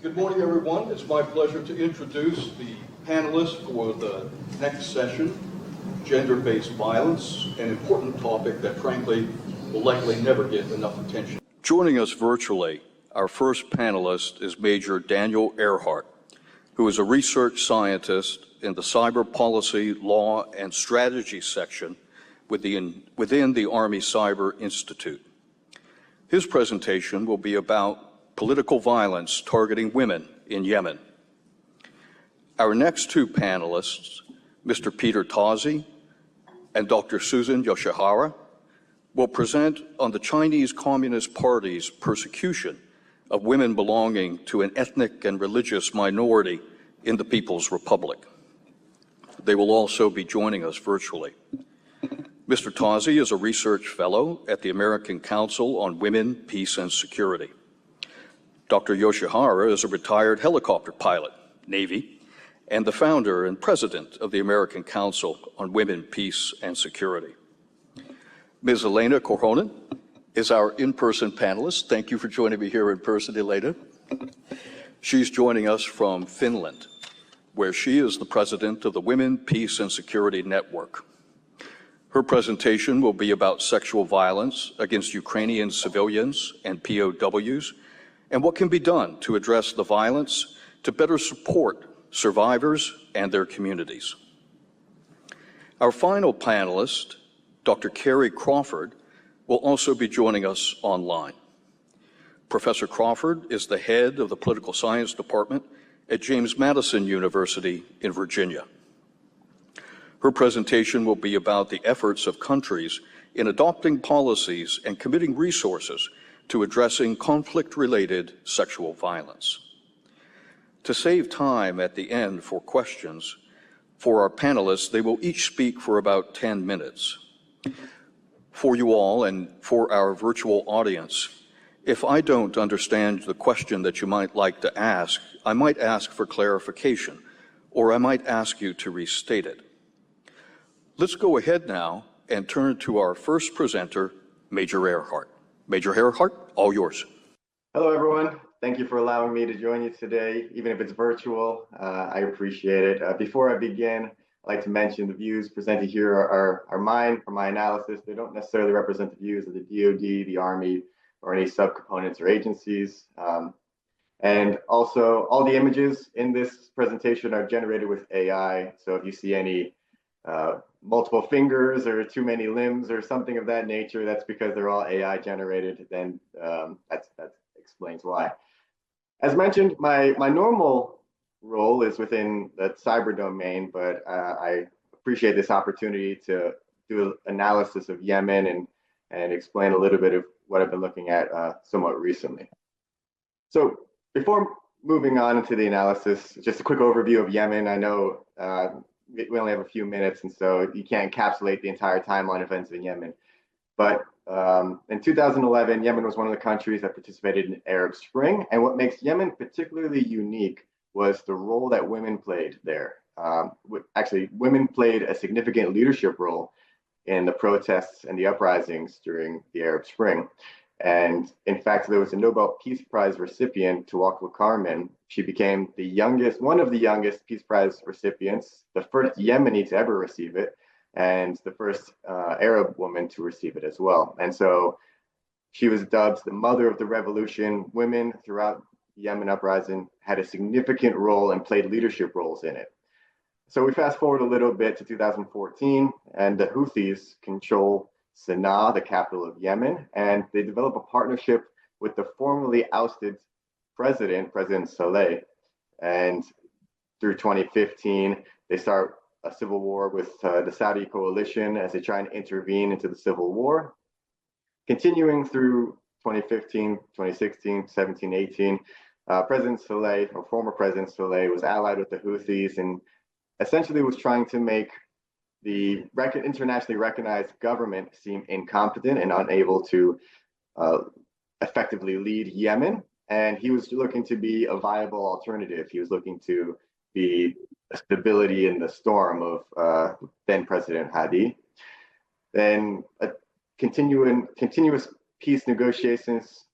Good morning, everyone. It's my pleasure to introduce the panelists for the next session, gender-based violence, an important topic that frankly will likely never get enough attention. Joining us virtually, our first panelist is Major Daniel Eerhart, who is a research scientist in the Cyber Policy, Law, and Strategy section within the Army Cyber Institute. His presentation will be about political violence targeting women in Yemen. Our next two panelists, Mr. Peter Tozzi and Dr. Susan Yoshihara, will present on the Chinese Communist Party's persecution of women belonging to an ethnic and religious minority in the People's Republic. They will also be joining us virtually. Mr. Tozzi is a research fellow at the American Council on Women, Peace, and Security. Dr. Yoshihara is a retired helicopter pilot, Navy, and the founder and president of the American Council on Women, Peace, and Security. Ms. Elina Korhonen is our in-person panelist. Thank you for joining me here in person, Elina. She's joining us from Finland, where she is the president of the Women, Peace, and Security Network. Her presentation will be about sexual violence against Ukrainian civilians and POWs, and what can be done to address the violence to better support survivors and their communities. Our final panelist, Dr. Kerry Crawford, will also be joining us online. Professor Crawford is the head of the Political Science Department at James Madison University in Virginia. Her presentation will be about the efforts of countries in adopting policies and committing resources to addressing conflict-related sexual violence. To save time at the end for questions, for our panelists, they will each speak for about 10 minutes. For you all and for our virtual audience, if I don't understand the question that you might like to ask, I might ask for clarification, or I might ask you to restate it. Let's go ahead now and turn to our first presenter, Major Eerhart. Major Eerhart, all yours. Hello, everyone. Thank you for allowing me to join you today, even if it's virtual. I appreciate it. Before I begin, I'd like to mention the views presented here are mine for my analysis. They don't necessarily represent the views of the DoD, the Army, or any subcomponents or agencies. And also, all the images in this presentation are generated with AI. So if you see any multiple fingers or too many limbs or something of that nature, that's because they're all AI generated. Then that explains why. As mentioned, my normal role is within the cyber domain, but I appreciate this opportunity to do an analysis of Yemen and explain a little bit of what I've been looking at somewhat recently. So before moving on into the analysis, just a quick overview of Yemen. I know we only have a few minutes, and so you can't encapsulate the entire timeline of events in Yemen. But in 2011, Yemen was one of the countries that participated in the Arab Spring. And what makes Yemen particularly unique was the role that women played there. Actually, women played a significant leadership role in the protests and the uprisings during the Arab Spring. And in fact, there was a Nobel Peace Prize recipient, Tawakkol Karman. She became one of the youngest Peace Prize recipients, the first Yemeni to ever receive it, and the first Arab woman to receive it as well. And so she was dubbed the mother of the revolution. Women throughout the Yemen uprising had a significant role and played leadership roles in it. So we fast forward a little bit to 2014, and the Houthis control Sana'a, the capital of Yemen, and they develop a partnership with the formerly ousted President Saleh. And through 2015, they start a civil war with the Saudi coalition as they try and intervene into the civil war. Continuing through 2015, 2016, 17, 18, President Saleh, or former President Saleh, was allied with the Houthis and essentially was trying to make the internationally recognized government seem incompetent and unable to effectively lead Yemen. And he was looking to be a viable alternative. He was looking to be a stability in the storm of then President Hadi. Then continuous peace negotiations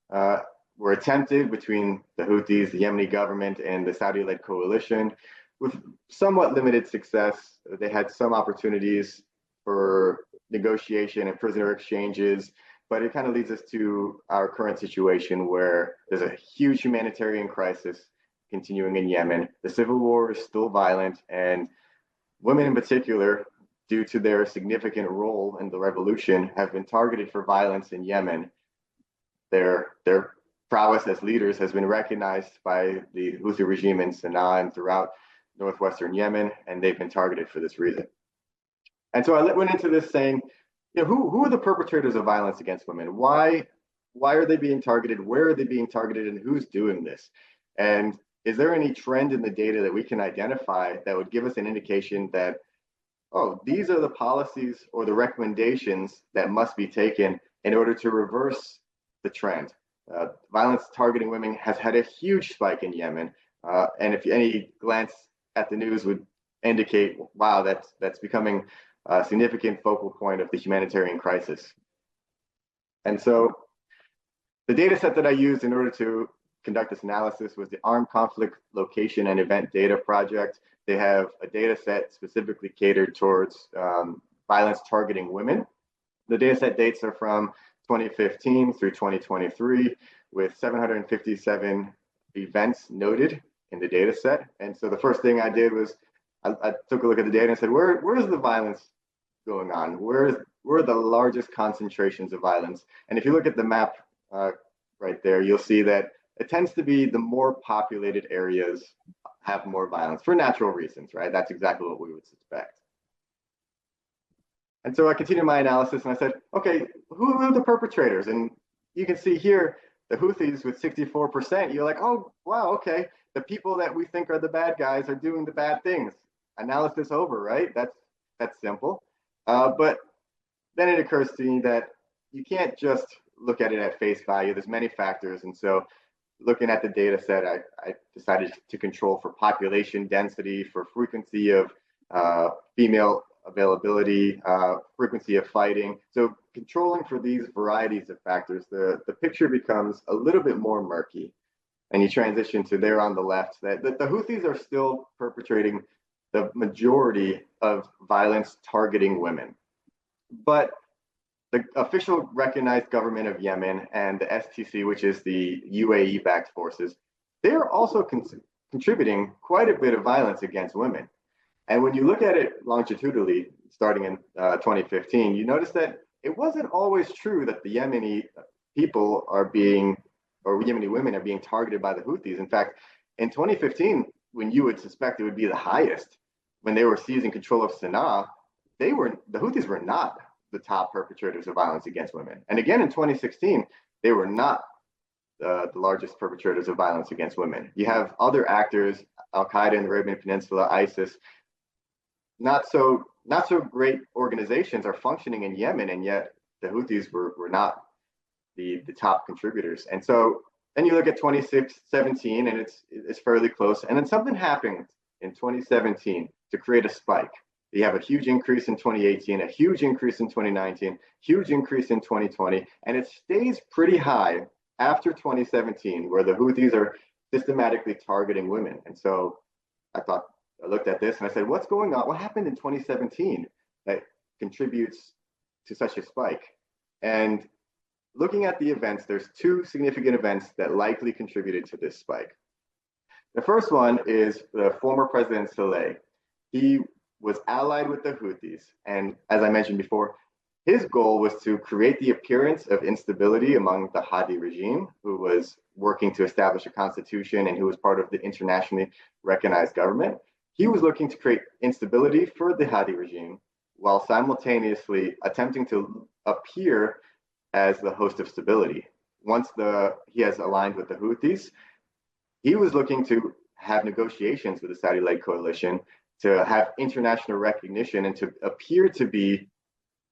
were attempted between the Houthis, the Yemeni government, and the Saudi-led coalition with somewhat limited success. They had some opportunities for negotiation and prisoner exchanges, but it kind of leads us to our current situation where there's a huge humanitarian crisis continuing in Yemen. The civil war is still violent, and women in particular, due to their significant role in the revolution, have been targeted for violence in Yemen. Their prowess as leaders has been recognized by the Houthi regime in Sana'a and throughout northwestern Yemen, and they've been targeted for this reason. And so I went into this saying, who are the perpetrators of violence against women? Why are they being targeted? Where are they being targeted? And who's doing this? And is there any trend in the data that we can identify that would give us an indication that, oh, these are the policies or the recommendations that must be taken in order to reverse the trend? Violence targeting women has had a huge spike in Yemen. And if any glance at the news would indicate, wow, that's becoming a significant focal point of the humanitarian crisis. And so the data set that I used in order to conduct this analysis was the Armed Conflict Location and Event Data Project. They have a data set specifically catered towards violence targeting women. The data set dates are from 2015 through 2023, with 757 events noted in the data set. And so the first thing I did was I took a look at the data and said, where's the violence going on? Where are the largest concentrations of violence? And if you look at the map right there, you'll see that it tends to be the more populated areas have more violence for natural reasons, right? That's exactly what we would suspect. And so I continued my analysis and I said, okay, who are the perpetrators? And you can see here, the Houthis with 64%, you're like, oh, wow, okay. The people that we think are the bad guys are doing the bad things. Analysis over, right? That's simple. But then it occurs to me that you can't just look at it at face value. There's many factors. And so looking at the data set, I decided to control for population density, for frequency of female availability, frequency of fighting. So controlling for these varieties of factors, the picture becomes a little bit more murky. And you transition to there on the left, that the Houthis are still perpetrating the majority of violence targeting women. But the official recognized government of Yemen and the STC, which is the UAE-backed forces, they're also contributing quite a bit of violence against women. And when you look at it longitudinally, starting in 2015, you notice that it wasn't always true that the Yemeni people are being, or Yemeni women are being targeted by the Houthis. In fact, in 2015, when you would suspect it would be the highest, when they were seizing control of Sana'a, the Houthis were not the top perpetrators of violence against women. And again, in 2016, they were not the largest perpetrators of violence against women. You have other actors, Al-Qaeda in the Arabian Peninsula, ISIS, not so great organizations are functioning in Yemen, and yet the Houthis were not the top contributors. And so then you look at 2017, and it's fairly close. And then something happened in 2017 to create a spike. You have a huge increase in 2018, a huge increase in 2019, huge increase in 2020, and it stays pretty high after 2017, where the Houthis are systematically targeting women. And so I looked at this and I said, what's going on? What happened in 2017 that contributes to such a spike? And looking at the events, there's two significant events that likely contributed to this spike. The first one is the former President Saleh. He was allied with the Houthis. And as I mentioned before, his goal was to create the appearance of instability among the Hadi regime, who was working to establish a constitution and who was part of the internationally recognized government. He was looking to create instability for the Hadi regime while simultaneously attempting to appear as the host of stability. Once he has aligned with the Houthis, he was looking to have negotiations with the Saudi-led coalition to have international recognition and to appear to be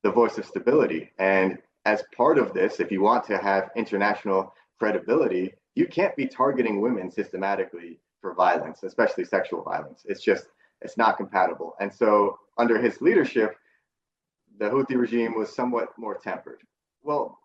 the voice of stability. And as part of this, if you want to have international credibility, you can't be targeting women systematically for violence, especially sexual violence. It's not compatible. And so under his leadership, the Houthi regime was somewhat more tempered. Well,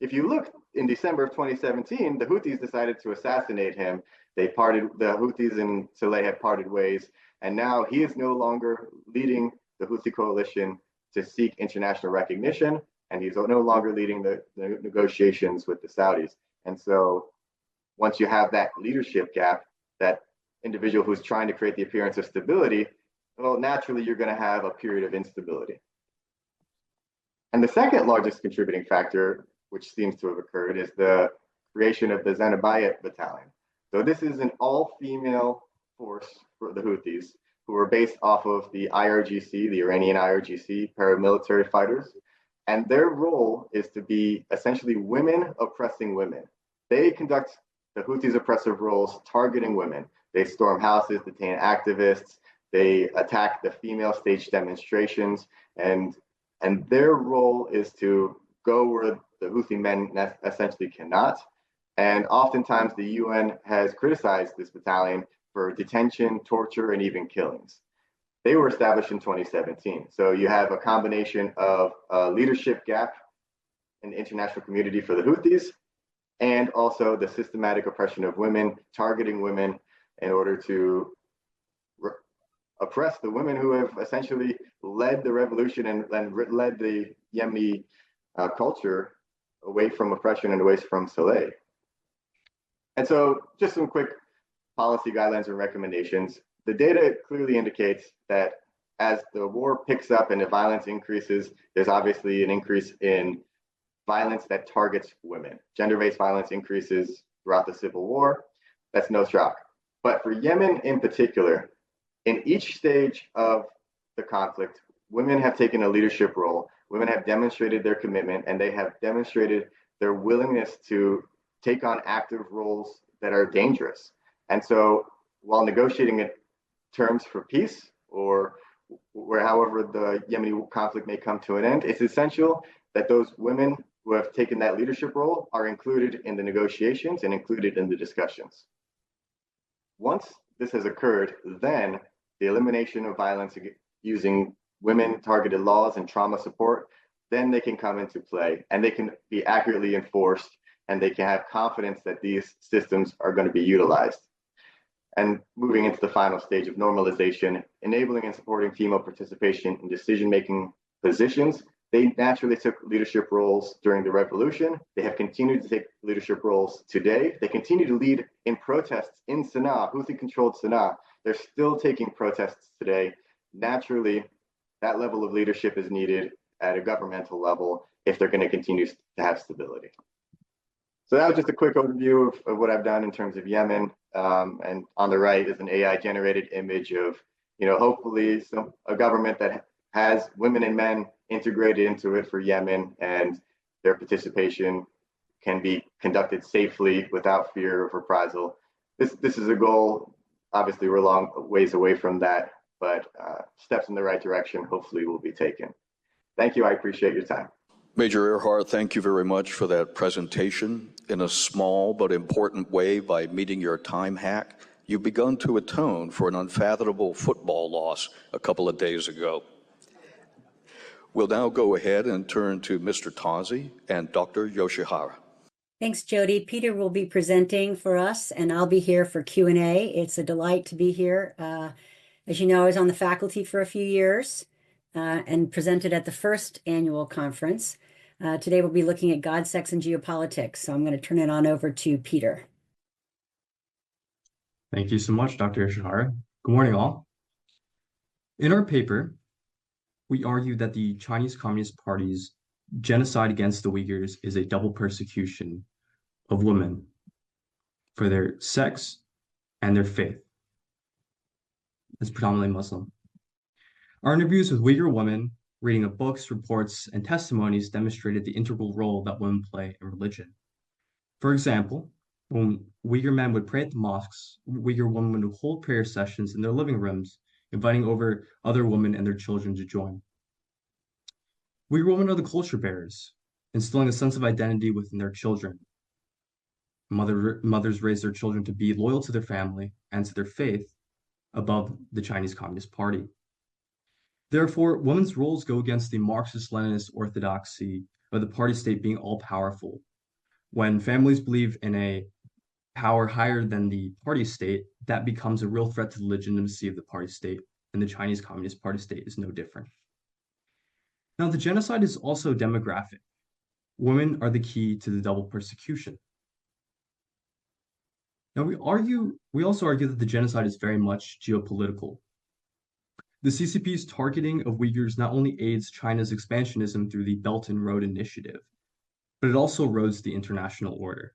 if you look in December of 2017, the Houthis decided to assassinate him. The Houthis and Saleh have parted ways, and now he is no longer leading the Houthi coalition to seek international recognition, and he's no longer leading the negotiations with the Saudis. And so once you have that leadership gap, that individual who's trying to create the appearance of stability, well, naturally, you're going to have a period of instability. And the second largest contributing factor, which seems to have occurred, is the creation of the Zanabayat Battalion. So this is an all-female force for the Houthis who are based off of the IRGC, the Iranian IRGC paramilitary fighters. And their role is to be essentially women oppressing women. They conduct the Houthis' oppressive roles targeting women. They storm houses, detain activists, they attack the female stage demonstrations, and their role is to go where the Houthi men essentially cannot. And oftentimes the UN has criticized this battalion for detention, torture, and even killings. They were established in 2017. So you have a combination of a leadership gap in the international community for the Houthis, and also the systematic oppression of women, targeting women in order to oppress the women who have essentially led the revolution and led the Yemeni culture away from oppression and away from Saleh. And so just some quick policy guidelines and recommendations. The data clearly indicates that as the war picks up and the violence increases, there's obviously an increase in violence that targets women. Gender-based violence increases throughout the civil war. That's no shock. But for Yemen in particular, in each stage of the conflict, women have taken a leadership role. Women have demonstrated their commitment, and they have demonstrated their willingness to take on active roles that are dangerous. And so while negotiating terms for peace, or however the Yemeni conflict may come to an end, it's essential that those women who have taken that leadership role are included in the negotiations and included in the discussions. Once this has occurred, then the elimination of violence using women-targeted laws and trauma support, then they can come into play and they can be accurately enforced, and they can have confidence that these systems are going to be utilized. And moving into the final stage of normalization, enabling and supporting female participation in decision-making positions. They naturally took leadership roles during the revolution. They have continued to take leadership roles today. They continue to lead in protests in Sana'a, Houthi-controlled Sana'a. They're still taking protests today. Naturally, that level of leadership is needed at a governmental level if they're going to continue to have stability. So that was just a quick overview of what I've done in terms of Yemen. And on the right is an AI-generated image of, hopefully a government that has women and men integrated into it for Yemen, and their participation can be conducted safely without fear of reprisal. This is a goal. Obviously, we're a long ways away from that, but steps in the right direction hopefully will be taken. Thank you. I appreciate your time. Major Eerhart, thank you very much for that presentation. In a small but important way, by meeting your time hack, you've begun to atone for an unfathomable football loss a couple of days ago. We'll now go ahead and turn to Mr. Tozzi and Dr. Yoshihara. Thanks, Jody. Peter will be presenting for us, and I'll be here for Q&A. It's a delight to be here. As you know, I was on the faculty for a few years and presented at the first annual conference. Today we'll be looking at God, Sex, and Geopolitics. So I'm going to turn it on over to Peter. Thank you so much, Dr. Yoshihara. Good morning, all. In our paper, we argue that the Chinese Communist Party's genocide against the Uyghurs is a double persecution of women for their sex and their faith, as predominantly Muslim. Our interviews with Uyghur women, reading of books, reports, and testimonies demonstrated the integral role that women play in religion. For example, when Uyghur men would pray at the mosques, Uyghur women would hold prayer sessions in their living rooms, inviting over other women and their children to join. Uyghur women are the culture bearers, instilling a sense of identity within their children. Mothers raise their children to be loyal to their family and to their faith above the Chinese Communist Party. Therefore, women's roles go against the Marxist-Leninist orthodoxy of the party state being all-powerful When families believe in a power higher than the party state, that becomes a real threat to the legitimacy of the party state, and the Chinese Communist Party state is no different. Now, the genocide is also demographic. Women are the key to the double persecution. Now, we also argue that the genocide is very much geopolitical. The CCP's targeting of Uyghurs not only aids China's expansionism through the Belt and Road Initiative, but it also erodes the international order.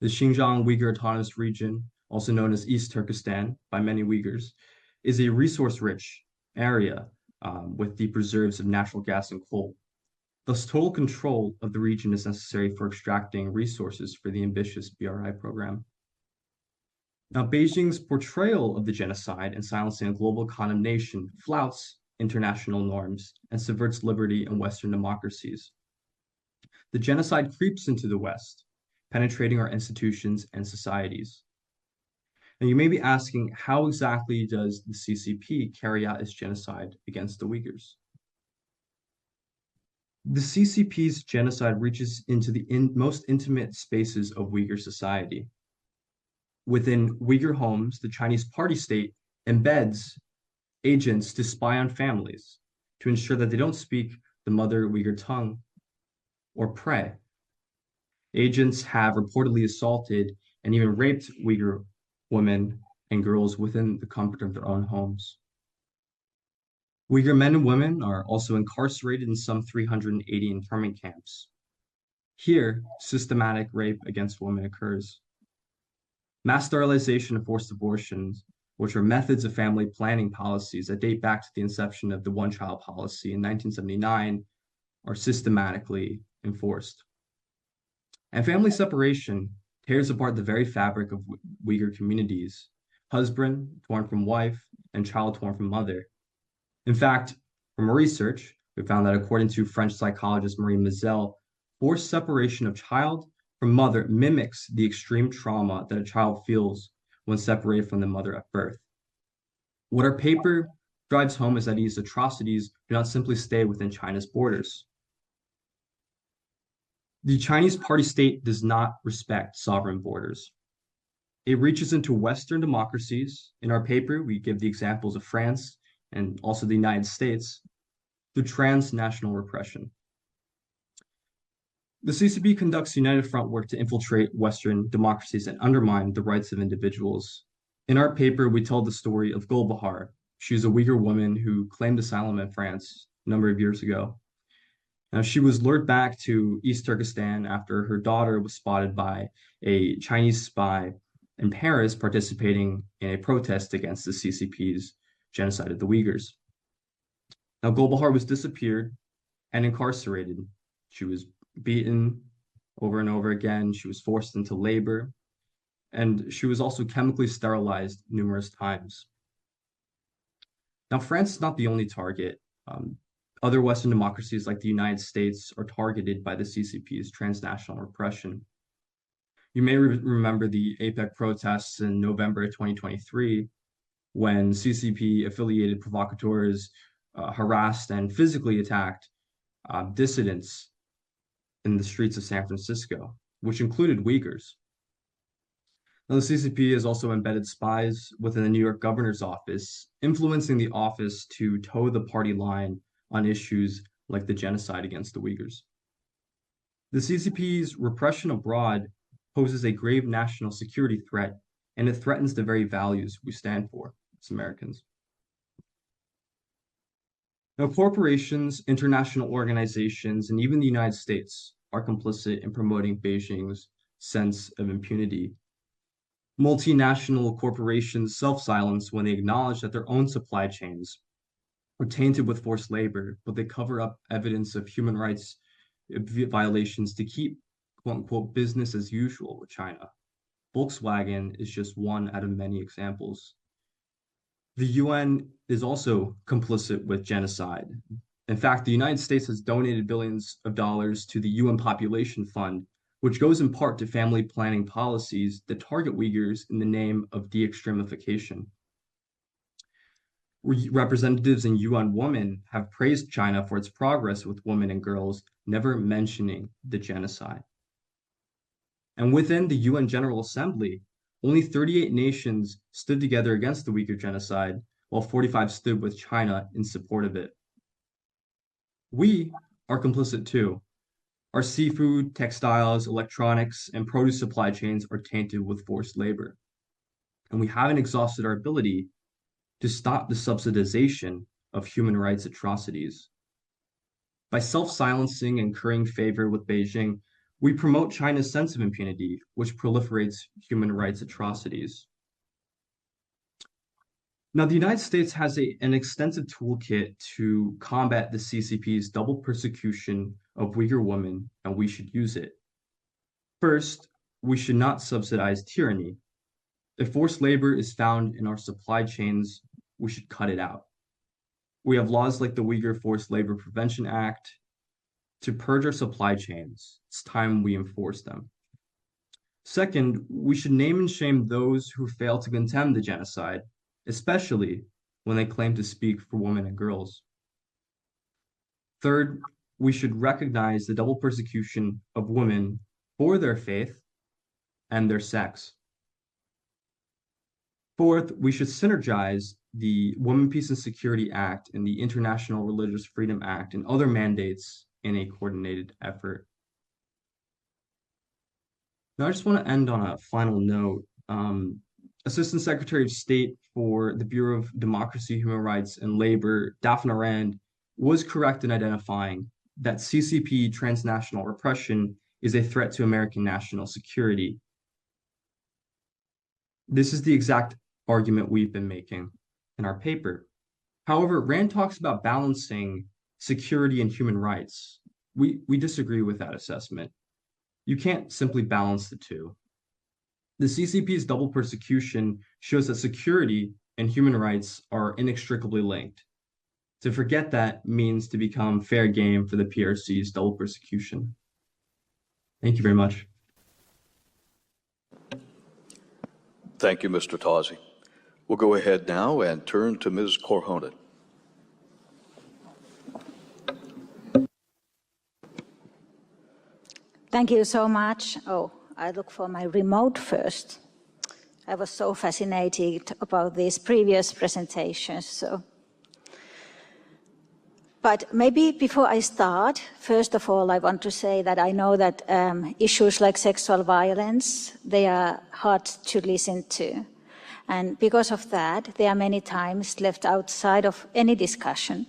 The Xinjiang Uyghur Autonomous Region, also known as East Turkestan by many Uyghurs, is a resource-rich area with deep reserves of natural gas and coal. Thus, total control of the region is necessary for extracting resources for the ambitious BRI program. Now, Beijing's portrayal of the genocide and silencing a global condemnation flouts international norms and subverts liberty in Western democracies. The genocide creeps into the West, penetrating our institutions and societies. Now, you may be asking, how exactly does the CCP carry out its genocide against the Uyghurs? The CCP's genocide reaches into the most intimate spaces of Uyghur society. Within Uyghur homes, the Chinese party state embeds agents to spy on families to ensure that they don't speak the mother Uyghur tongue or pray. Agents have reportedly assaulted and even raped Uyghur women and girls within the comfort of their own homes. Uyghur men and women are also incarcerated in some 380 internment camps. Here, systematic rape against women occurs. Mass sterilization and forced abortions, which are methods of family planning policies that date back to the inception of the one-child policy in 1979, are systematically enforced. And family separation tears apart the very fabric of Uyghur communities, husband torn from wife and child torn from mother. In fact, from research, we found that according to French psychologist Marie Mazel, forced separation of child from mother mimics the extreme trauma that a child feels when separated from the mother at birth. What our paper drives home is that these atrocities do not simply stay within China's borders. The Chinese party state does not respect sovereign borders. It reaches into Western democracies. In our paper, we give the examples of France and also the United States through transnational repression. The CCP conducts united front work to infiltrate Western democracies and undermine the rights of individuals. In our paper, we tell the story of Gulbahar. She's a Uyghur woman who claimed asylum in France a number of years ago. Now, she was lured back to East Turkestan after her daughter was spotted by a Chinese spy in Paris participating in a protest against the CCP's genocide of the Uyghurs. Now, Gulbahar was disappeared and incarcerated. She was beaten over and over again. She was forced into labor, and she was also chemically sterilized numerous times. Now, France is not the only target. Other Western democracies like the United States are targeted by the CCP's transnational repression. You may remember the APEC protests in November 2023, when CCP-affiliated provocateurs harassed and physically attacked dissidents in the streets of San Francisco, which included Uyghurs. Now, the CCP has also embedded spies within the New York governor's office, influencing the office to toe the party line on issues like the genocide against the Uyghurs. The CCP's repression abroad poses a grave national security threat, and it threatens the very values we stand for as Americans. Now, corporations, international organizations, and even the United States are complicit in promoting Beijing's sense of impunity. Multinational corporations self-silence when they acknowledge that their own supply chains are tainted with forced labor, but they cover up evidence of human rights violations to keep, quote unquote, business as usual with China. Volkswagen is just one out of many examples. The UN is also complicit with genocide. In fact, the United States has donated billions of dollars to the UN Population Fund, which goes in part to family planning policies that target Uyghurs in the name of de-extremification. Representatives in UN Women have praised China for its progress with women and girls, never mentioning the genocide. And within the UN General Assembly, only 38 nations stood together against the Uyghur genocide, while 45 stood with China in support of it. We are complicit too. Our seafood, textiles, electronics, and produce supply chains are tainted with forced labor. And we haven't exhausted our ability to stop the subsidization of human rights atrocities. By self-silencing and currying favor with Beijing, we promote China's sense of impunity, which proliferates human rights atrocities. Now, the United States has an extensive toolkit to combat the CCP's double persecution of Uyghur women, and we should use it. First, we should not subsidize tyranny. If forced labor is found in our supply chains, we should cut it out. We have laws like the Uyghur Forced Labor Prevention Act to purge our supply chains. It's time we enforce them. Second, we should name and shame those who fail to condemn the genocide, especially when they claim to speak for women and girls. Third, we should recognize the double persecution of women for their faith and their sex. Fourth, we should synergize the Women, Peace, and Security Act and the International Religious Freedom Act and other mandates in a coordinated effort. Now, I just want to end on a final note. Assistant Secretary of State for the Bureau of Democracy, Human Rights, and Labor, Daphne Rand, was correct in identifying that CCP transnational repression is a threat to American national security. This is the exact argument we've been making in our paper. However, Rand talks about balancing security and human rights. We disagree with that assessment. You can't simply balance the two. The CCP's double persecution shows that security and human rights are inextricably linked. To forget that means to become fair game for the PRC's double persecution. Thank you very much. Thank you, Mr. Tozzi. We'll go ahead now and turn to Ms. Korhonen. Thank you so much. Oh, I look for my remote first. I was so fascinated about these previous presentations. But maybe before I start, first of all, I want to say that I know that issues like sexual violence, they are hard to listen to. And because of that, they are many times left outside of any discussion,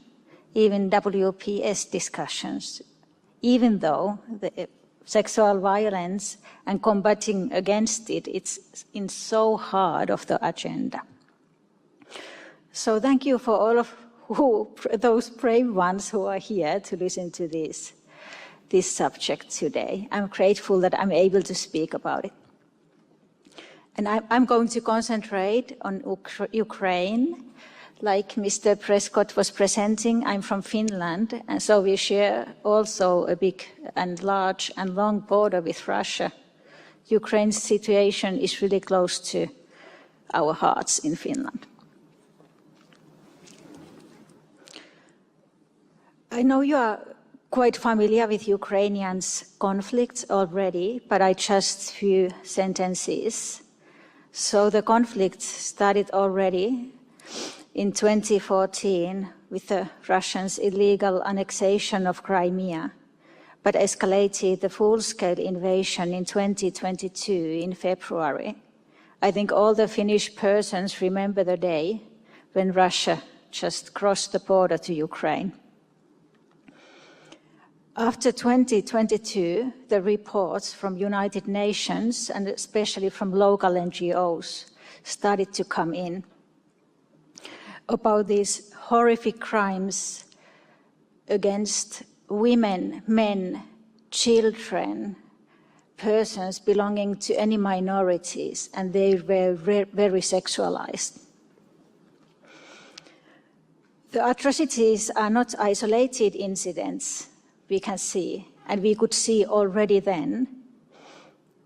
even WPS discussions, even though the sexual violence and combating against it, it's in so hard of the agenda. So thank you for all of those brave ones who are here to listen to this subject today. I'm grateful that I'm able to speak about it. And I'm going to concentrate on Ukraine. Like Mr. Prescott was presenting, I'm from Finland, and so we share also a big and large and long border with Russia. Ukraine's situation is really close to our hearts in Finland. I know you are quite familiar with Ukrainians' conflicts already, but I just few sentences. So the conflict started already in 2014 with the Russians' illegal annexation of Crimea, but escalated the full-scale invasion in 2022 in February. I think all the Finnish persons remember the day when Russia just crossed the border to Ukraine. After 2022, the reports from United Nations and especially from local NGOs started to come in about these horrific crimes against women, men, children, persons belonging to any minorities, and they were very sexualized. The atrocities are not isolated incidents, we can see, and we could see already then.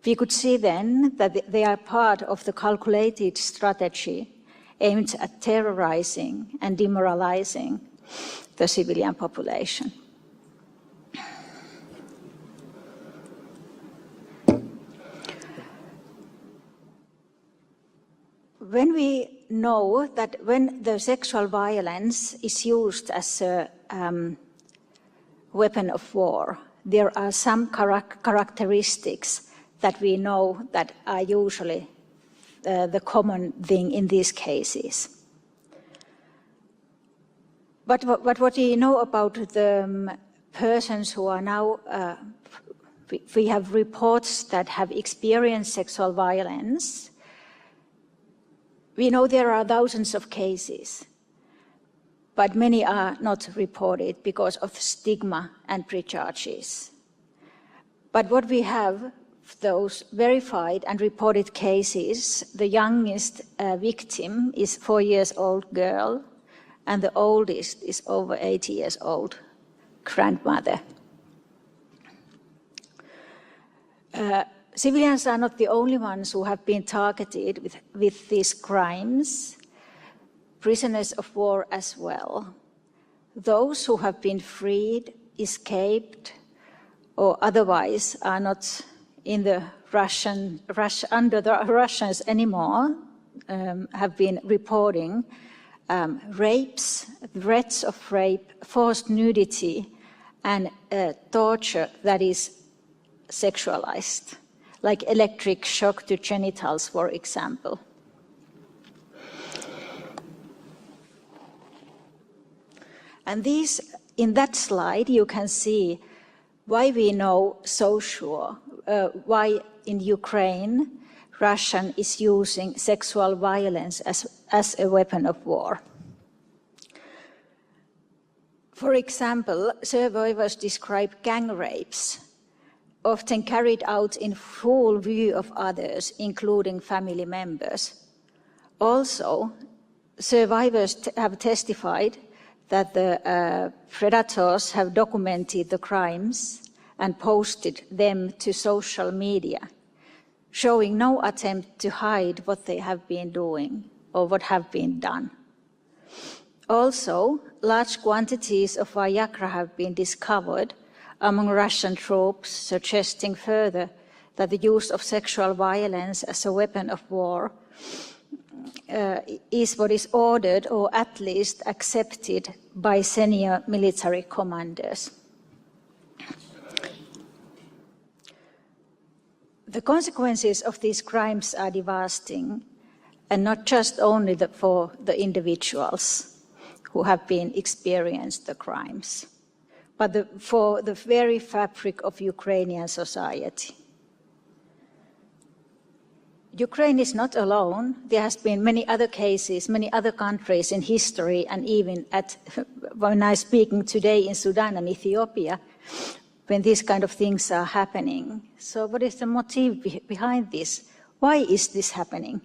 We could see then that they are part of the calculated strategy aimed at terrorizing and demoralizing the civilian when we know that when the sexual violence is used as a weapon of war, there are some characteristics that we know that are usually the common thing in these cases. But what we know about the persons who are now, we have reports that have experienced sexual violence. We know there are thousands of cases, but many are not reported because of stigma and pre-charges. But what we have, those verified and reported cases, the youngest victim is 4-year-old girl, and the oldest is over 80 years old grandmother. Civilians are not the only ones who have been targeted with these crimes, prisoners of war as well. Those who have been freed, escaped, or otherwise are not in the under the Russians anymore, have been reporting rapes, threats of rape, forced nudity, and torture that is sexualized, like electric shock to genitals, for example. And in that slide, you can see why we know so sure, why in Ukraine, Russia is using sexual violence as a weapon of war. For example, survivors describe gang rapes, often carried out in full view of others, including family members. Also, survivors have testified that the predators have documented the crimes and posted them to social media, showing no attempt to hide what they have been doing or what have been done. Also, large quantities of Viagra have been discovered among Russian troops, suggesting further that the use of sexual violence as a weapon of war is what is ordered or at least accepted by senior military commanders. The consequences of these crimes are devastating, and not just only for the individuals who have been experienced the crimes, but for the very fabric of Ukrainian society. Ukraine is not alone. There has been many other cases, many other countries in history, and even when I'm speaking today in Sudan and Ethiopia, when these kind of things are happening. So what is the motive behind this? Why is this happening?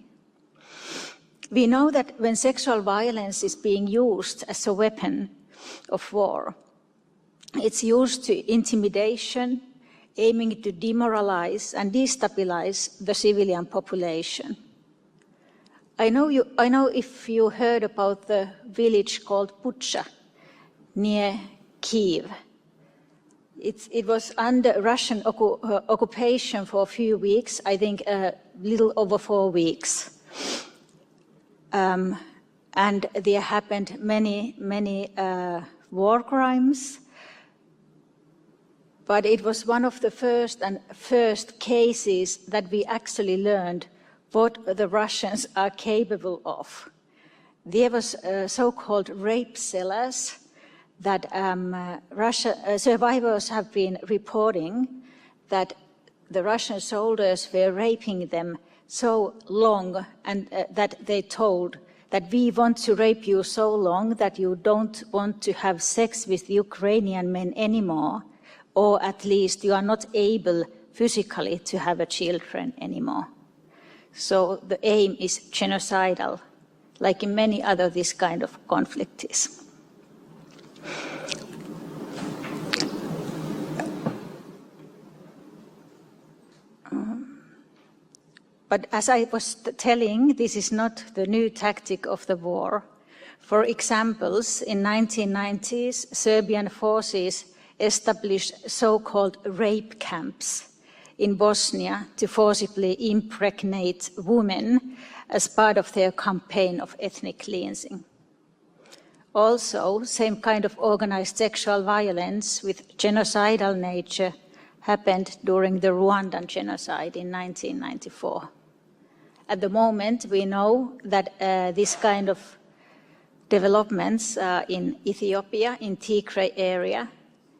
We know that when sexual violence is being used as a weapon of war, it's used to intimidation, aiming to demoralize and destabilize the civilian population. I know if you heard about the village called Bucha near Kyiv. It was under Russian occupation for a few weeks, I think a little over 4 weeks. And there happened many war crimes. But it was one of the first cases that we actually learned what the Russians are capable of. There was so-called rape cellars that survivors have been reporting that the Russian soldiers were raping them so long, and that they told that we want to rape you so long that you don't want to have sex with Ukrainian men anymore, or at least you are not able physically to have a children anymore. So the aim is genocidal, like in many other this kind of conflicts. But as I was telling, this is not the new tactic of the war. For examples, in 1990s, Serbian forces established so-called rape camps in Bosnia to forcibly impregnate women as part of their campaign of ethnic cleansing. Also, same kind of organized sexual violence with genocidal nature happened during the Rwandan genocide in 1994. At the moment, we know that this kind of developments in Ethiopia, in Tigray area,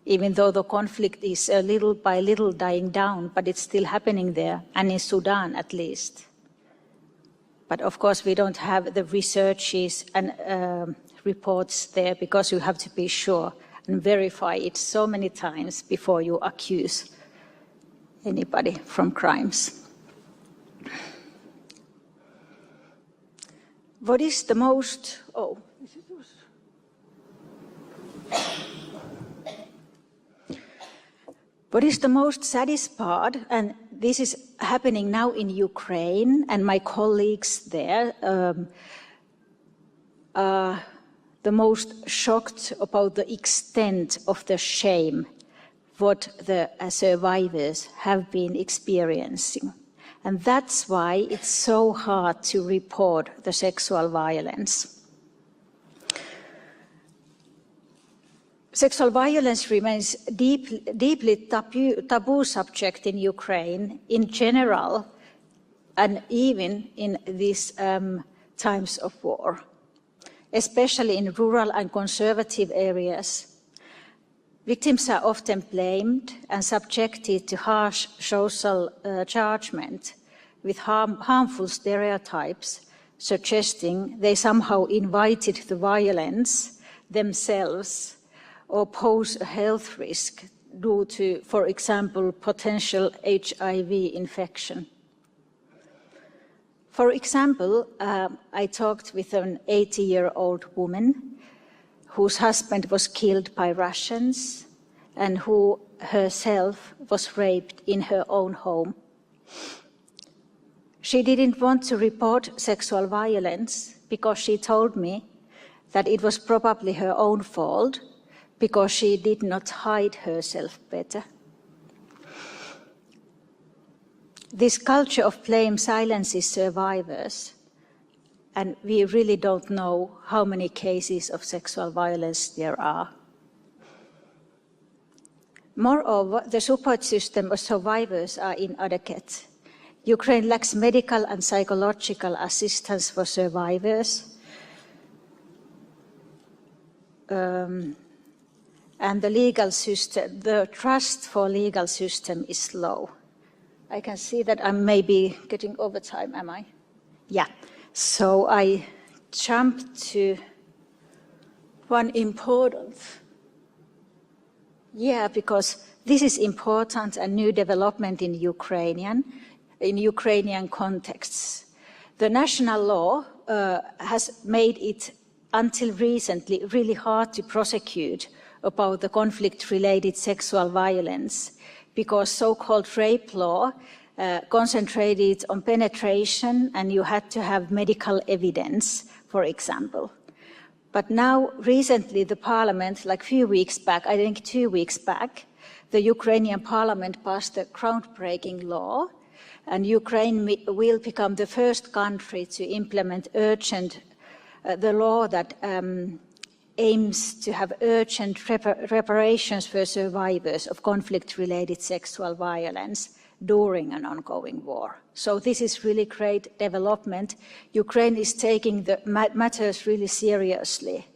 even though the conflict is little by little dying down, but it's still happening there, and in Sudan at least. But of course, we don't have the researches and reports there because you have to be sure and verify it so many times before you accuse anybody from crimes. What is the most, what is the most saddest part, and this is happening now in Ukraine, and my colleagues there are the most shocked about the extent of the shame what the survivors have been experiencing. And that's why it's so hard to report the sexual violence. Sexual violence remains deeply taboo subject in Ukraine in general, and even in these times of war, especially in rural and conservative areas. Victims are often blamed and subjected to harsh social judgment with harmful stereotypes, suggesting they somehow invited the violence themselves or pose a health risk due to, for example, potential HIV infection. For example, I talked with an 80-year-old woman whose husband was killed by Russians and who herself was raped in her own home. She didn't want to report sexual violence because she told me that it was probably her own fault because she did not hide herself better. This culture of blame silences survivors, and we really don't know how many cases of sexual violence there are. Moreover, the support system of survivors are inadequate. Ukraine lacks medical and psychological assistance for survivors. And the legal system, the trust for legal system is low. I can see that I'm maybe getting over time, am I? Yeah. So I jump to one important. Yeah, because this is important, a new development in Ukrainian contexts. The national law has made it until recently really hard to prosecute about the conflict-related sexual violence because so-called rape law concentrated on penetration and you had to have medical evidence, for example. But now, recently, the parliament, like a few weeks back, I think 2 weeks back, the Ukrainian parliament passed a groundbreaking law, and Ukraine will become the first country to implement the law that aims to have urgent reparations for survivors of conflict-related sexual violence during an ongoing war. So this is really great development. Ukraine is taking the matters really seriously.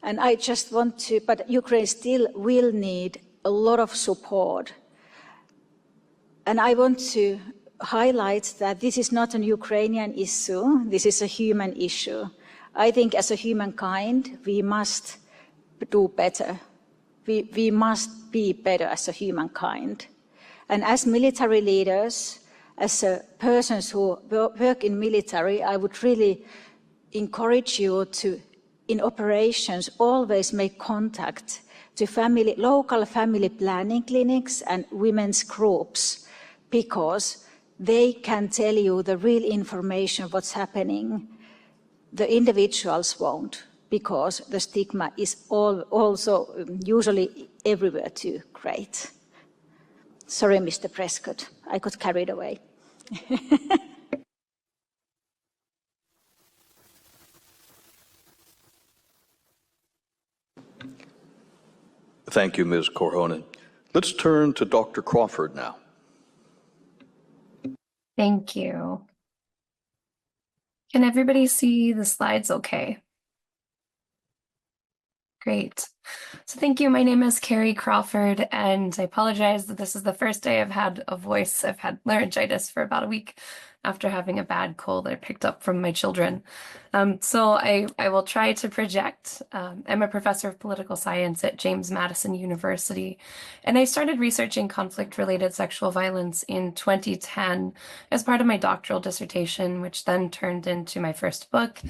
And I just want to, but Ukraine still will need a lot of support. And I want to highlight that this is not an Ukrainian issue, this is a human issue. I think as a humankind, we must do better. We must be better as a humankind. And as military leaders, as persons who work in military, I would really encourage you to, in operations, always make contact to local family planning clinics and women's groups, because they can tell you the real information of what's happening. The individuals won't, because the stigma is also usually everywhere too great. Sorry, Mr. Prescott, I got carried away. Thank you, Ms. Korhonen. Let's turn to Dr. Crawford now. Thank you. Can everybody see the slides okay? Great. So thank you. My name is Kerry Crawford, and I apologize that this is the first day I've had a voice. I've had laryngitis for about a week after having a bad cold I picked up from my children. So I will try to project. I'm a professor of political science at James Madison University, and I started researching conflict-related sexual violence in 2010 as part of my doctoral dissertation, which then turned into my first book.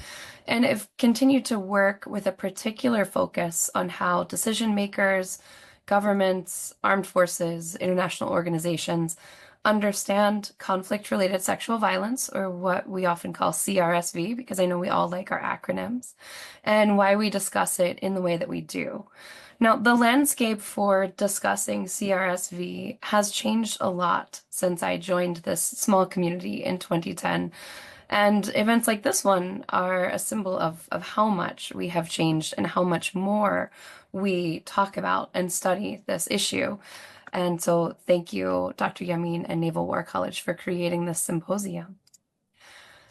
And I've continued to work with a particular focus on how decision makers, governments, armed forces, international organizations understand conflict-related sexual violence, or what we often call CRSV, because I know we all like our acronyms, and why we discuss it in the way that we do. Now, the landscape for discussing CRSV has changed a lot since I joined this small community in 2010. And events like this one are a symbol of how much we have changed and how much more we talk about and study this issue. And so thank you, Dr. Yamin and Naval War College, for creating this symposium.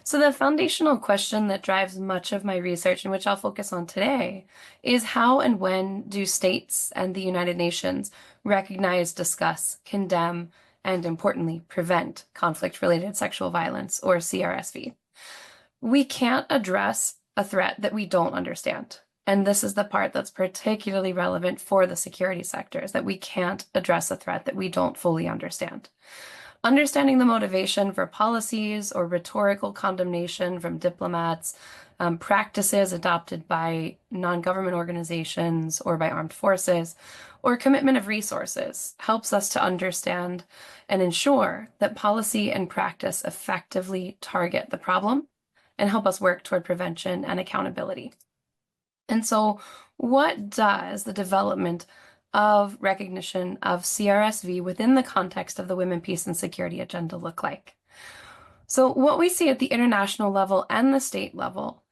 So the foundational question that drives much of my research, and which I'll focus on today, is how and when do states and the United Nations recognize, discuss, condemn, and importantly, prevent conflict-related sexual violence, or CRSV. We can't address a threat that we don't understand. And this is the part that's particularly relevant for the security sector, is that we can't address a threat that we don't fully understand. Understanding the motivation for policies or rhetorical condemnation from diplomats, practices adopted by non-government organizations or by armed forces, or commitment of resources helps us to understand and ensure that policy and practice effectively target the problem and help us work toward prevention and accountability. And so what does the development of recognition of CRSV within the context of the Women, Peace, and Security agenda look like? So what we see at the international level and the state level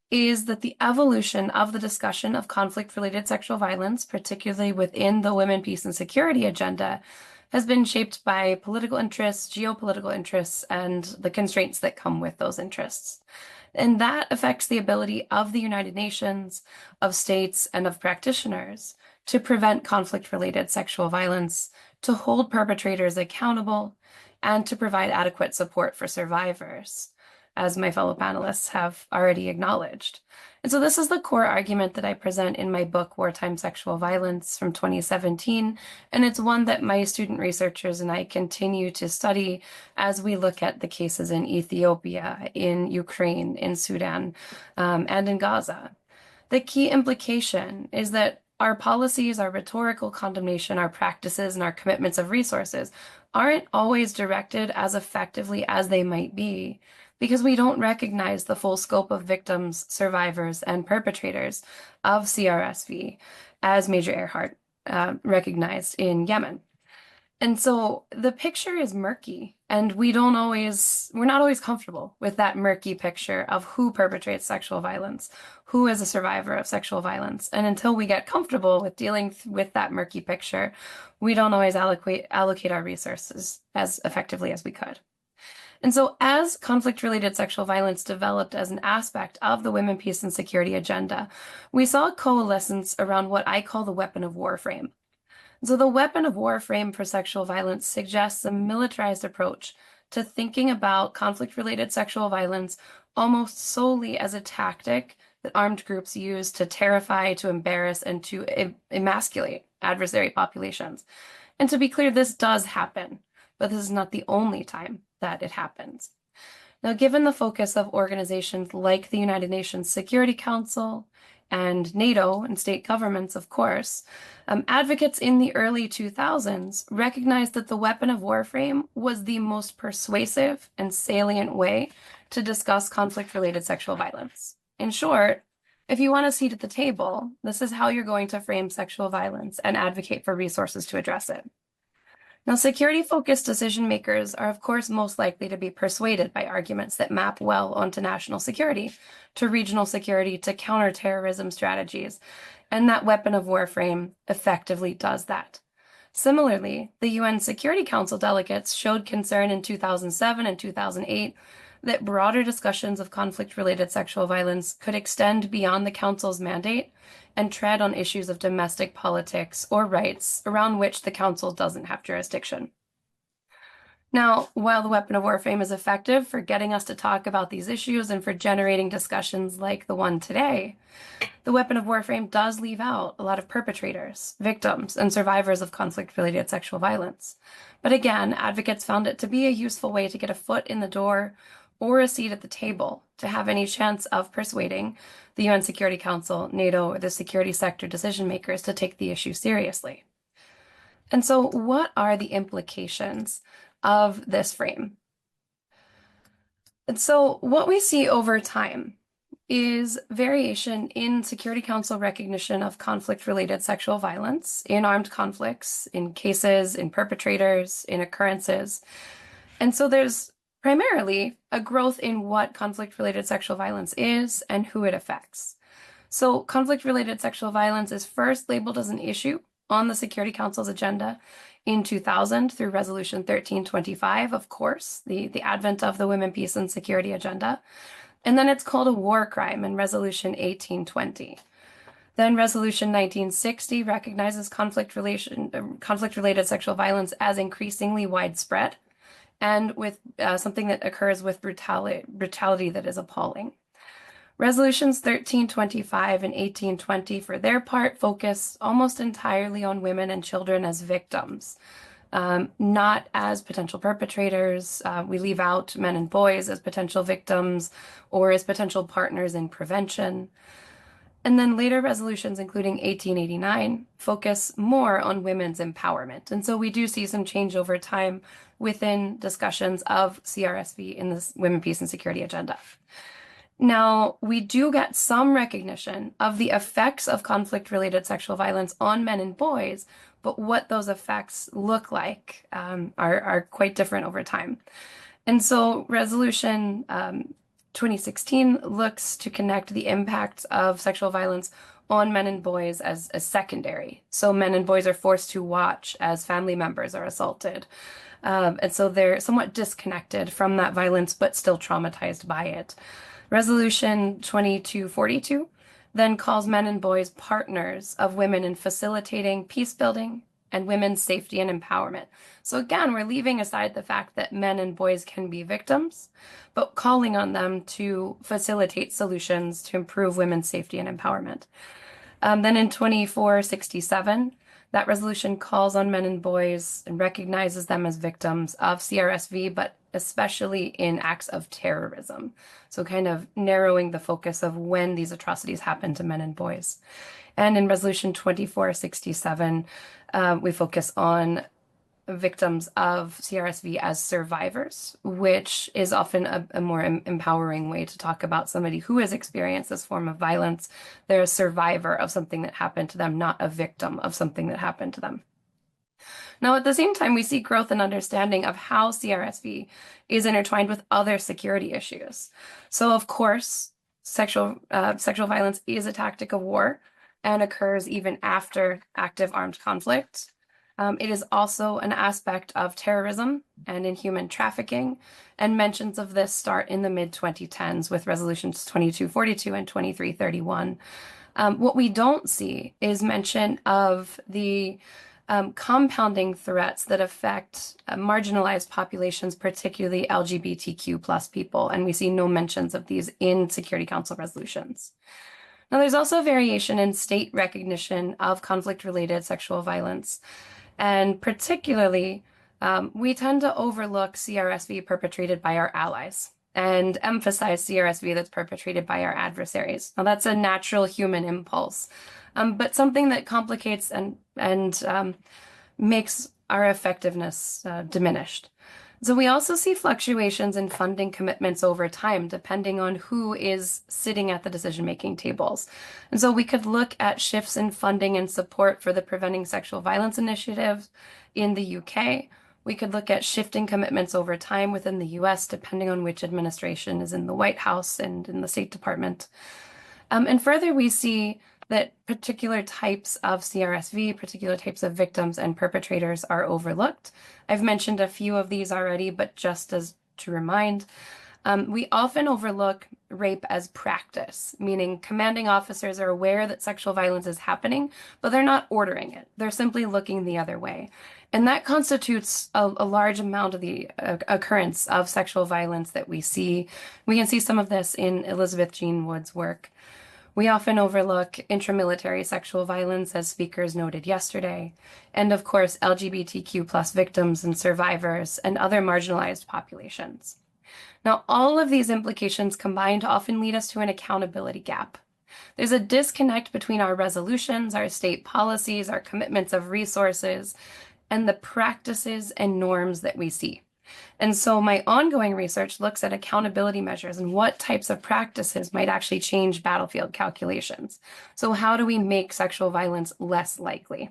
is that the evolution of the discussion of conflict-related sexual violence, particularly within the Women, Peace, and Security agenda, has been shaped by political interests, geopolitical interests, and the constraints that come with those interests. And that affects the ability of the United Nations, of states, and of practitioners to prevent conflict-related sexual violence, to hold perpetrators accountable, and to provide adequate support for survivors, as my fellow panelists have already acknowledged. And so this is the core argument that I present in my book, Wartime Sexual Violence from 2017, and it's one that my student researchers and I continue to study as we look at the cases in Ethiopia, in Ukraine, in Sudan, and in Gaza. The key implication is that our policies, our rhetorical condemnation, our practices, and our commitments of resources aren't always directed as effectively as they might be, because we don't recognize the full scope of victims, survivors, and perpetrators of CRSV, as Major Eerhart recognized in Yemen. And so the picture is murky, and we're not always comfortable with that murky picture of who perpetrates sexual violence, who is a survivor of sexual violence. And until we get comfortable with dealing with that murky picture, we don't always allocate our resources as effectively as we could. And so as conflict-related sexual violence developed as an aspect of the Women, Peace, and Security agenda, we saw a coalescence around what I call the weapon of war frame. So the weapon of war frame for sexual violence suggests a militarized approach to thinking about conflict-related sexual violence almost solely as a tactic that armed groups use to terrify, to embarrass, and to emasculate adversary populations. And to be clear, this does happen, but this is not the only time that it happens. Now, given the focus of organizations like the United Nations Security Council and NATO and state governments, of course, advocates in the early 2000s recognized that the weapon of war frame was the most persuasive and salient way to discuss conflict-related sexual violence. In short, if you want a seat at the table, this is how you're going to frame sexual violence and advocate for resources to address it. Now, security-focused decision makers are, of course, most likely to be persuaded by arguments that map well onto national security, to regional security, to counterterrorism strategies, and that weapon of war frame effectively does that. Similarly, the UN Security Council delegates showed concern in 2007 and 2008 that broader discussions of conflict-related sexual violence could extend beyond the Council's mandate and tread on issues of domestic politics or rights around which the Council doesn't have jurisdiction. Now, while the weapon of war frame is effective for getting us to talk about these issues and for generating discussions like the one today, the weapon of war frame does leave out a lot of perpetrators, victims, and survivors of conflict-related sexual violence. But again, advocates found it to be a useful way to get a foot in the door or a seat at the table to have any chance of persuading the UN Security Council, NATO, or the security sector decision makers to take the issue seriously. And so what are the implications of this frame? And so what we see over time is variation in Security Council recognition of conflict-related sexual violence in armed conflicts, in cases, in perpetrators, in occurrences. And so there's primarily a growth in what conflict-related sexual violence is and who it affects. So conflict-related sexual violence is first labeled as an issue on the Security Council's agenda in 2000 through Resolution 1325, of course, the advent of the Women, Peace, and Security agenda. And then it's called a war crime in Resolution 1820. Then Resolution 1960 recognizes conflict-related sexual violence as increasingly widespread and with something that occurs with brutality that is appalling. Resolutions 1325 and 1820, for their part, focus almost entirely on women and children as victims, not as potential perpetrators. We leave out men and boys as potential victims or as potential partners in prevention. And then later resolutions, including 1889, focus more on women's empowerment. And so we do see some change over time within discussions of CRSV in this Women, Peace, and Security agenda. Now, we do get some recognition of the effects of conflict-related sexual violence on men and boys, but what those effects look like are quite different over time. And so Resolution 2016 looks to connect the impact of sexual violence on men and boys as secondary. So men and boys are forced to watch as family members are assaulted. And so they're somewhat disconnected from that violence, but still traumatized by it. Resolution 2242 then calls men and boys partners of women in facilitating peace building and women's safety and empowerment. So again, we're leaving aside the fact that men and boys can be victims, but calling on them to facilitate solutions to improve women's safety and empowerment. Then in 2467, that resolution calls on men and boys and recognizes them as victims of CRSV, but especially in acts of terrorism. So kind of narrowing the focus of when these atrocities happen to men and boys. And in Resolution 2467, we focus on victims of CRSV as survivors, which is often a more empowering way to talk about somebody who has experienced this form of violence. They're a survivor of something that happened to them, not a victim of something that happened to them. Now, at the same time, we see growth in understanding of how CRSV is intertwined with other security issues. So, of course, sexual violence is a tactic of war and occurs even after active armed conflict. It is also an aspect of terrorism and in human trafficking, and mentions of this start in the mid-2010s with Resolutions 2242 and 2331. What we don't see is mention of the compounding threats that affect marginalized populations, particularly LGBTQ plus people, and we see no mentions of these in Security Council resolutions. Now, there's also variation in state recognition of conflict-related sexual violence, and particularly, we tend to overlook CRSV perpetrated by our allies and emphasize CRSV that's perpetrated by our adversaries. Now, that's a natural human impulse, but something that complicates and makes our effectiveness diminished. So we also see fluctuations in funding commitments over time, depending on who is sitting at the decision-making tables. And so we could look at shifts in funding and support for the Preventing Sexual Violence Initiative in the UK. We could look at shifting commitments over time within the US, depending on which administration is in the White House and in the State Department. And further, we see that particular types of CRSV, particular types of victims and perpetrators are overlooked. I've mentioned a few of these already, but just as to remind, we often overlook rape as practice, meaning commanding officers are aware that sexual violence is happening, but they're not ordering it. They're simply looking the other way. And that constitutes a large amount of the occurrence of sexual violence that we see. We can see some of this in Elizabeth Jean Wood's work. We often overlook intramilitary sexual violence, as speakers noted yesterday, and of course, LGBTQ+ victims and survivors and other marginalized populations. Now, all of these implications combined often lead us to an accountability gap. There's a disconnect between our resolutions, our state policies, our commitments of resources, and the practices and norms that we see. And so my ongoing research looks at accountability measures and what types of practices might actually change battlefield calculations. So how do we make sexual violence less likely?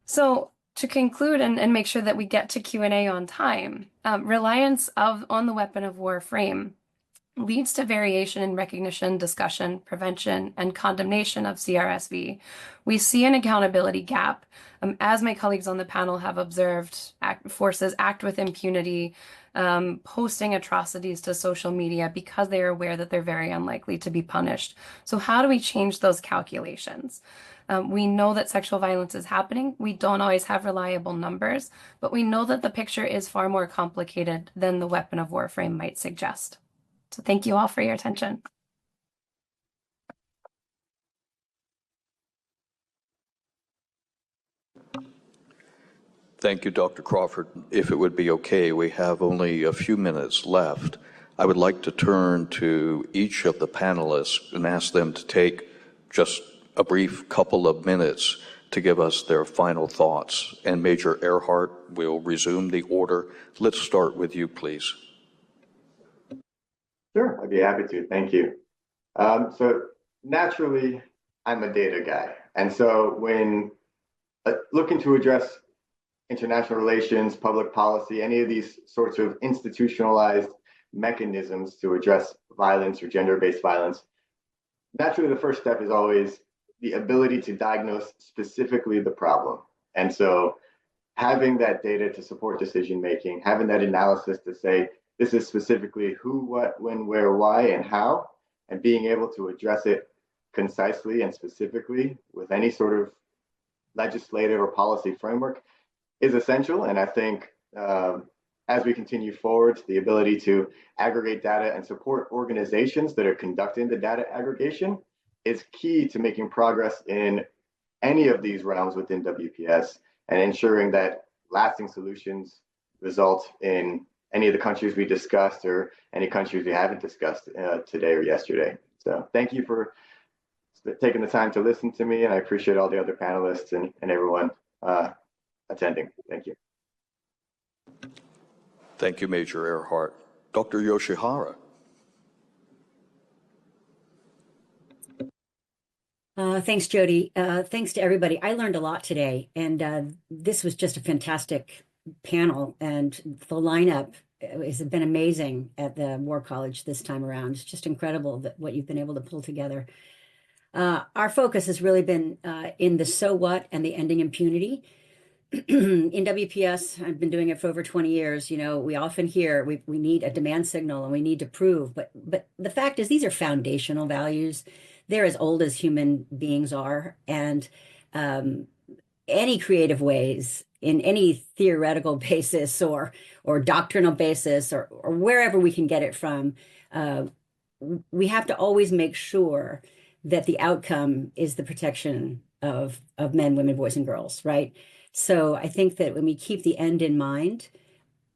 So to conclude and make sure that we get to Q&A on time, reliance on the weapon of war frame leads to variation in recognition, discussion, prevention, and condemnation of CRSV. We see an accountability gap. As my colleagues on the panel have observed, forces act with impunity, posting atrocities to social media because they are aware that they're very unlikely to be punished. So how do we change those calculations? We know that sexual violence is happening. We don't always have reliable numbers, but we know that the picture is far more complicated than the weapon of war frame might suggest. So thank you all for your attention. Thank you, Dr. Crawford. If it would be okay, we have only a few minutes left. I would like to turn to each of the panelists and ask them to take just a brief couple of minutes to give us their final thoughts. And Major Eerhart will resume the order. Let's start with you, please. Sure, I'd be happy to. Thank you. So naturally, I'm a data guy. And so when looking to address international relations, public policy, any of these sorts of institutionalized mechanisms to address violence or gender-based violence, naturally, the first step is always the ability to diagnose specifically the problem. And so having that data to support decision-making, having that analysis to say, this is specifically who, what, when, where, why, and how, and being able to address it concisely and specifically with any sort of legislative or policy framework is essential. And I think as we continue forward, the ability to aggregate data and support organizations that are conducting the data aggregation is key to making progress in any of these realms within WPS and ensuring that lasting solutions result in any of the countries we discussed or any countries we haven't discussed today or yesterday. So thank you for taking the time to listen to me, and I appreciate all the other panelists and everyone attending. Thank you. Thank you, Major Eerhart. Dr. Yoshihara. Thanks, Jody. Thanks to everybody. I learned a lot today, and this was just a fantastic panel, and the lineup has been amazing at the War College this time around. It's just incredible that what you've been able to pull together. Our focus has really been in the so what and the ending impunity. In WPS, I've been doing it for over 20 years. You know, we often hear we need a demand signal and we need to prove, but the fact is these are foundational values. They're as old as human beings are, and any creative ways in any theoretical basis or doctrinal basis or wherever we can get it from, we have to always make sure that the outcome is the protection of men, women, boys, and girls, right? So I think that when we keep the end in mind,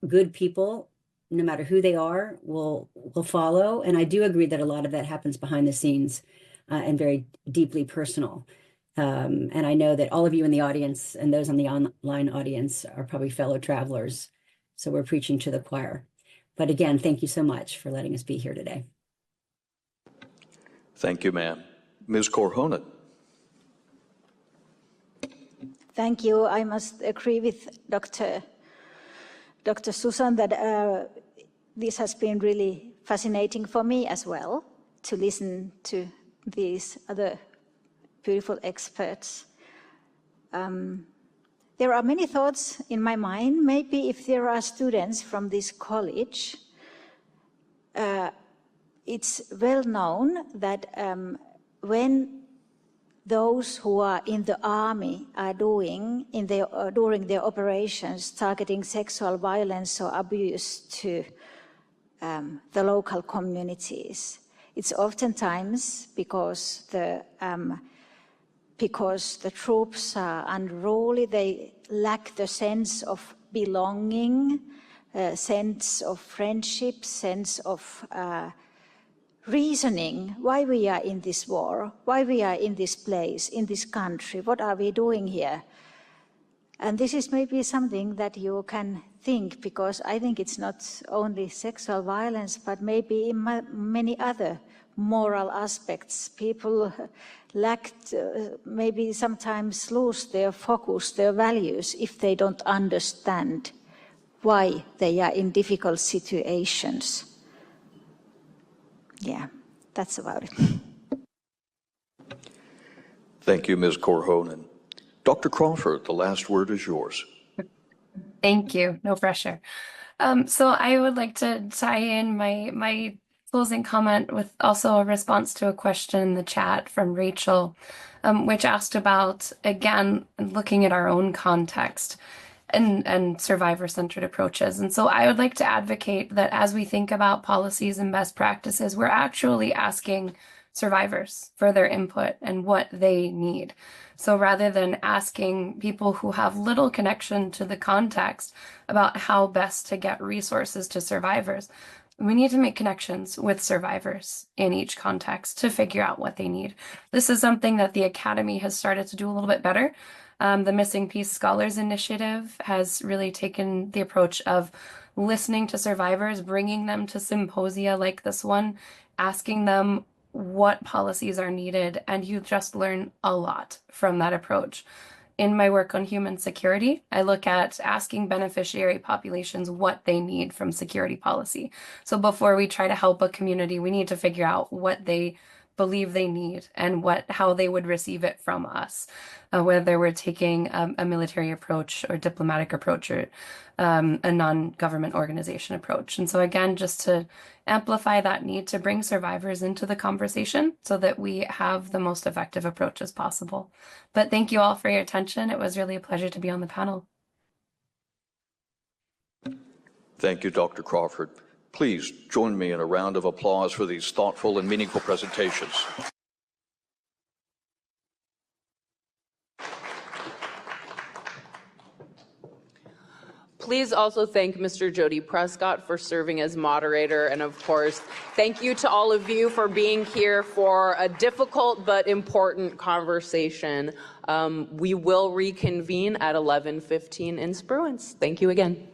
good people, no matter who they are, will follow. And I do agree that a lot of that happens behind the scenes and very deeply personal. And I know that all of you in the audience and those on the online audience are probably fellow travelers. So we're preaching to the choir. But again, thank you so much for letting us be here today. Thank you, ma'am. Ms. Korhonen. Thank you. I must agree with Dr. Susan that this has been really fascinating for me as well, to listen to these other beautiful experts. There are many thoughts in my mind. Maybe if there are students from this college, it's well known that when those who are in the army are doing during their operations targeting sexual violence or abuse to the local communities, it's oftentimes because the troops are unruly, they lack the sense of belonging, sense of friendship, sense of reasoning why we are in this war, why we are in this place, in this country, what are we doing here? And this is maybe something that you can think, because I think it's not only sexual violence, but maybe in many other moral aspects. People lacked, maybe sometimes lose their focus, their values, if they don't understand why they are in difficult situations. Yeah, that's about it. Thank you, Ms. Korhonen. Dr. Crawford, the last word is yours. Thank you. No pressure. So I would like to tie in my closing comment with also a response to a question in the chat from Rachel, which asked about, again, looking at our own context and survivor-centered approaches. And so I would like to advocate that as we think about policies and best practices, we're actually asking survivors for their input and what they need. So rather than asking people who have little connection to the context about how best to get resources to survivors, we need to make connections with survivors in each context to figure out what they need. This is something that the Academy has started to do a little bit better. The Missing Piece Scholars Initiative has really taken the approach of listening to survivors, bringing them to symposia like this one, asking them what policies are needed, and you just learn a lot from that approach. In my work on human security, I look at asking beneficiary populations what they need from security policy. So before we try to help a community, we need to figure out what they believe they need and how they would receive it from us, whether we're taking a military approach or diplomatic approach or a non-government organization approach. And so again, just to amplify that need to bring survivors into the conversation so that we have the most effective approaches possible. But thank you all for your attention. It was really a pleasure to be on the panel. Thank you, Dr. Crawford. Please join me in a round of applause for these thoughtful and meaningful presentations. Please also thank Mr. Jody Prescott for serving as moderator. And of course, thank you to all of you for being here for a difficult but important conversation. We will reconvene at 11:15 in Spruance. Thank you again.